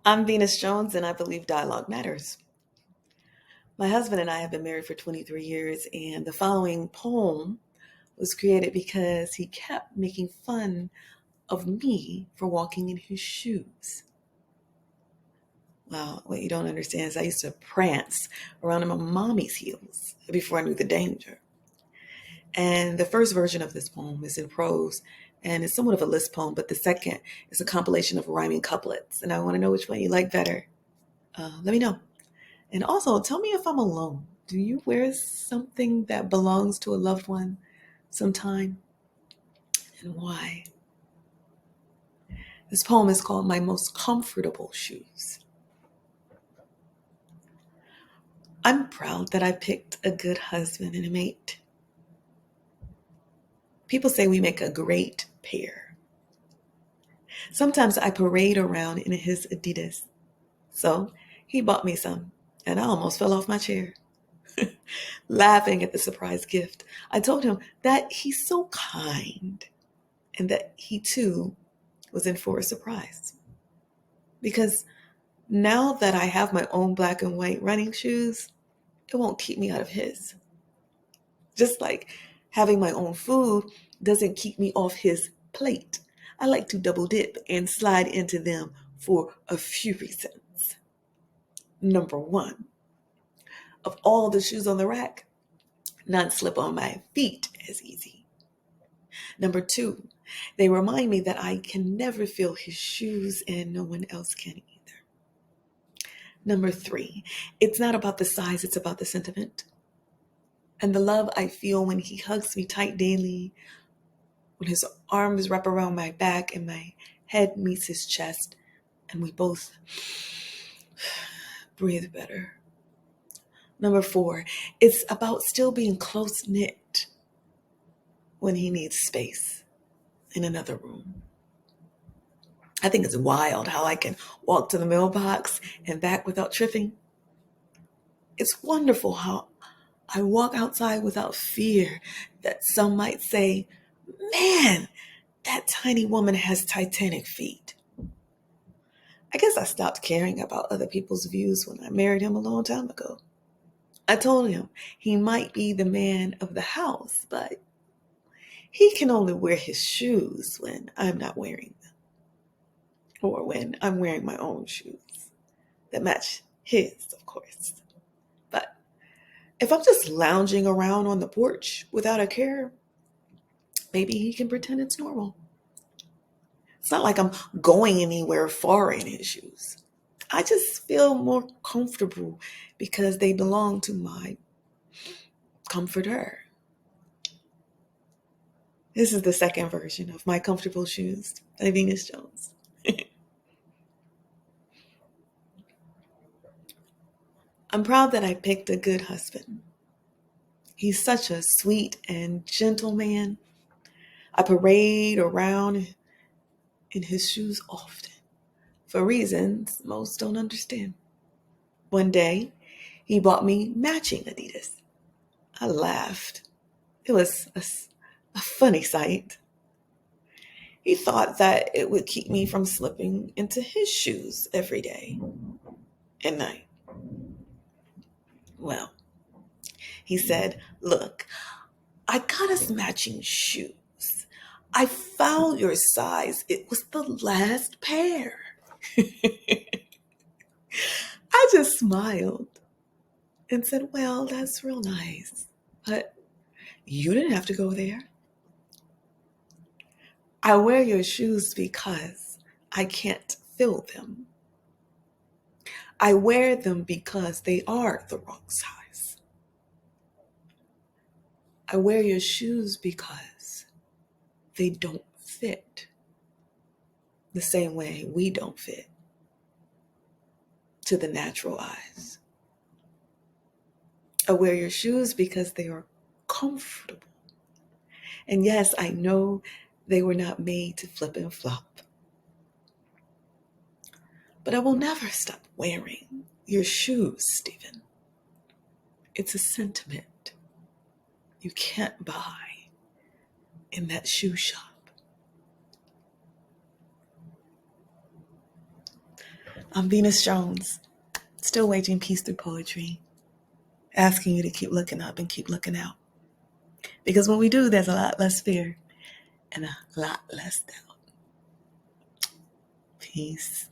I'm Venus Jones, and I believe dialogue matters. My husband and I have been married for 23 years, and the following poem was created because he kept making fun of me for walking in his shoes. Well, what you don't understand is I used to prance around in my mommy's heels before I knew the danger. And the first version of this poem is in prose, and it's somewhat of a list poem, but the second is a compilation of rhyming couplets. And I want to know which one you like better. Let me know. And also, tell me if I'm alone. Do you wear something that belongs to a loved one sometime? And why? This poem is called My Most Comfortable Shoes. I'm proud that I picked a good husband and a mate. People say we make a great pair. Sometimes I parade around in his Adidas. So he bought me some, and I almost fell off my chair. Laughing at the surprise gift, I told him that he's so kind and that he too was in for a surprise. Because now that I have my own black and white running shoes, it won't keep me out of his. Just like having my own food doesn't keep me off his plate. I like to double dip and slide into them for a few reasons. Number one, of all the shoes on the rack, none slip on my feet as easy. Number two, they remind me that I can never feel his shoes and no one else can either. Number three, it's not about the size, it's about the sentiment. And the love I feel when he hugs me tight daily, when his arms wrap around my back and my head meets his chest, and we both breathe better. Number four, it's about still being close knit when he needs space in another room. I think it's wild how I can walk to the mailbox and back without tripping. It's wonderful how I walk outside without fear that some might say, man, that tiny woman has Titanic feet. I guess I stopped caring about other people's views when I married him a long time ago. I told him he might be the man of the house, but he can only wear his shoes when I'm not wearing them, or when I'm wearing my own shoes that match his, of course. But if I'm just lounging around on the porch without a care, maybe he can pretend it's normal. It's not like I'm going anywhere far in his shoes. I just feel more comfortable because they belong to my comforter. This is the second version of My Comfortable Shoes by Venus Jones. I'm proud that I picked a good husband. He's such a sweet and gentle man. I parade around in his shoes often for reasons most don't understand. One day, he bought me matching Adidas. I laughed. It was a funny sight. He thought that it would keep me from slipping into his shoes every day and night. Well, he said, look, I got us matching shoes. I found your size. It was the last pair. I just smiled and said, well, that's real nice, but you didn't have to go there. I wear your shoes because I can't fill them. I wear them because they are the wrong size. I wear your shoes because they don't fit the same way we don't fit to the natural eyes. I wear your shoes because they are comfortable. And yes, I know they were not made to flip and flop. But I will never stop wearing your shoes, Stephen. It's a sentiment you can't buy in that shoe shop. I'm Venus Jones, still waging peace through poetry, asking you to keep looking up and keep looking out. Because when we do, there's a lot less fear and a lot less doubt. Peace.